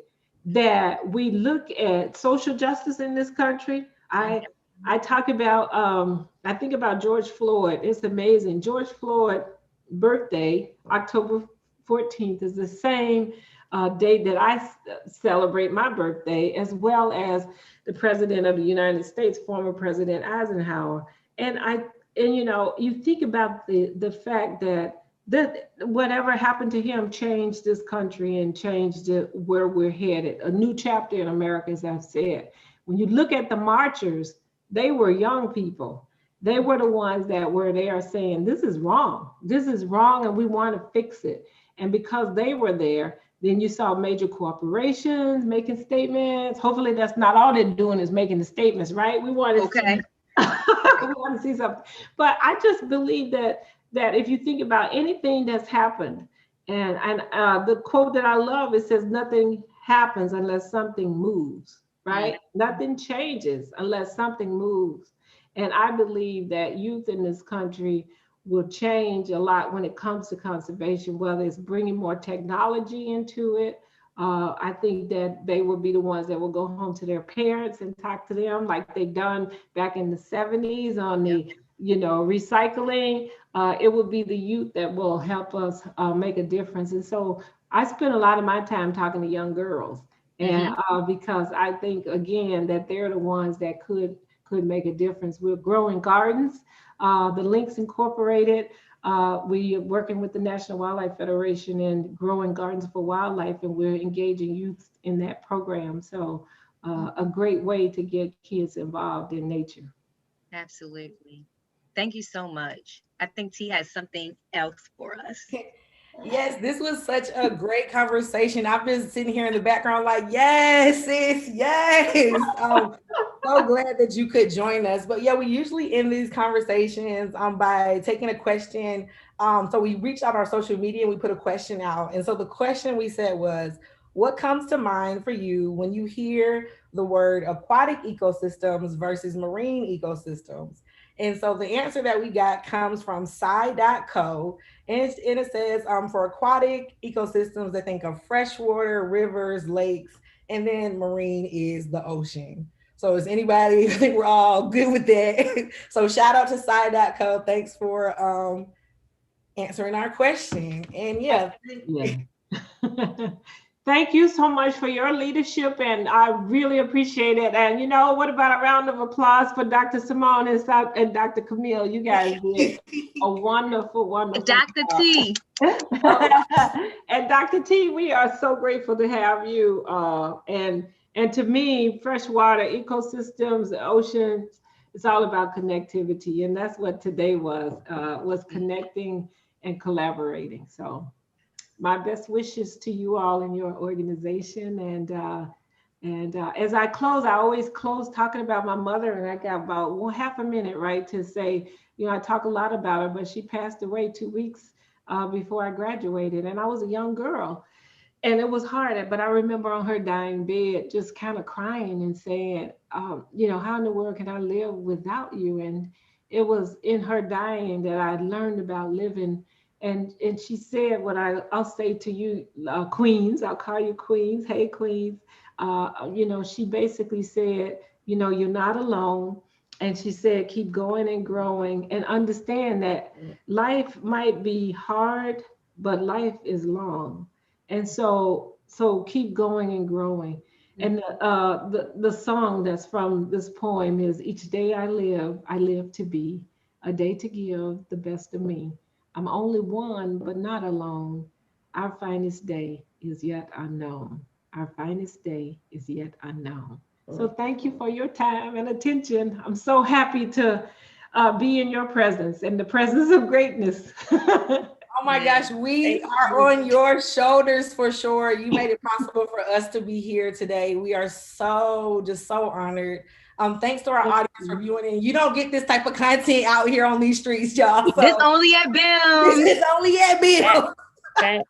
that we look at social justice in this country. I talk about, I think about George Floyd. It's amazing. George Floyd's birthday, October 14th, is the same date that I celebrate my birthday, as well as the President of the United States, former President Eisenhower. And you think about the fact that whatever happened to him changed this country and changed where we're headed. A new chapter in America, as I've said. When you look at the marchers, they were young people. They were the ones that were there saying, this is wrong, and we want to fix it. And because they were there, then you saw major corporations making statements. Hopefully that's not all they're doing is making the statements, right? We want to we want to see something. But I just believe that if you think about anything that's happened, and the quote that I love, it says, nothing happens unless something moves, right? Nothing changes unless something moves. And I believe that youth in this country will change a lot when it comes to conservation, whether it's bringing more technology into it. I think that they will be the ones that will go home to their parents and talk to them like they've done back in the 70s on the, recycling. It will be the youth that will help us make a difference. And so I spend a lot of my time talking to young girls, and because I think, again, that they're the ones that could make a difference. We're growing gardens. The Links Incorporated, we are working with the National Wildlife Federation in growing gardens for wildlife, and we're engaging youth in that program. So a great way to get kids involved in nature. Absolutely. Thank you so much. I think T has something else for us. Yes, this was such a great conversation. I've been sitting here in the background like, yes, sis, yes. So so glad that you could join us. But yeah, we usually end these conversations by taking a question. So we reached out our social media and we put a question out. And so the question we said was, what comes to mind for you when you hear the word aquatic ecosystems versus marine ecosystems? And so the answer that we got comes from sci.co. And it says, for aquatic ecosystems, they think of freshwater, rivers, lakes, and then marine is the ocean. So is anybody, I think we're all good with that. So shout out to sci.co. Thanks for answering our question. And yeah. Thank you so much for your leadership, and I really appreciate it. And you know, what about a round of applause for Dr. Symone and Dr. Camille? You guys did a wonderful, wonderful Dr. T. And Dr. T, we are so grateful to have you. And to me, freshwater ecosystems, oceans, it's all about connectivity, and that's what today was connecting and collaborating. So my best wishes to you all in your organization. And as I close, I always close talking about my mother, and I got about half a minute, right, to say, you know, I talk a lot about her, but she passed away 2 weeks before I graduated, and I was a young girl, and it was hard. But I remember on her dying bed, just kind of crying and saying, you know, how in the world can I live without you? And it was in her dying that I learned about living. And she said what I'll say to you, queens, I'll call you queens. Hey, queens. You know, she basically said, you know, you're not alone. And she said, keep going and growing and understand that life might be hard, but life is long. And so keep going and growing. And the song that's from this poem is, each day I live to be a day to give the best of me. I'm only one, but not alone. Our finest day is yet unknown. Our finest day is yet unknown. So thank you for your time and attention. I'm so happy to be in your presence and the presence of greatness. Oh my gosh, we are on your shoulders for sure. You made it possible for us to be here today. We are so honored. Thanks to our audience for viewing in. You don't get this type of content out here on these streets, y'all. So It's only at BIMS. It's only at BIMS.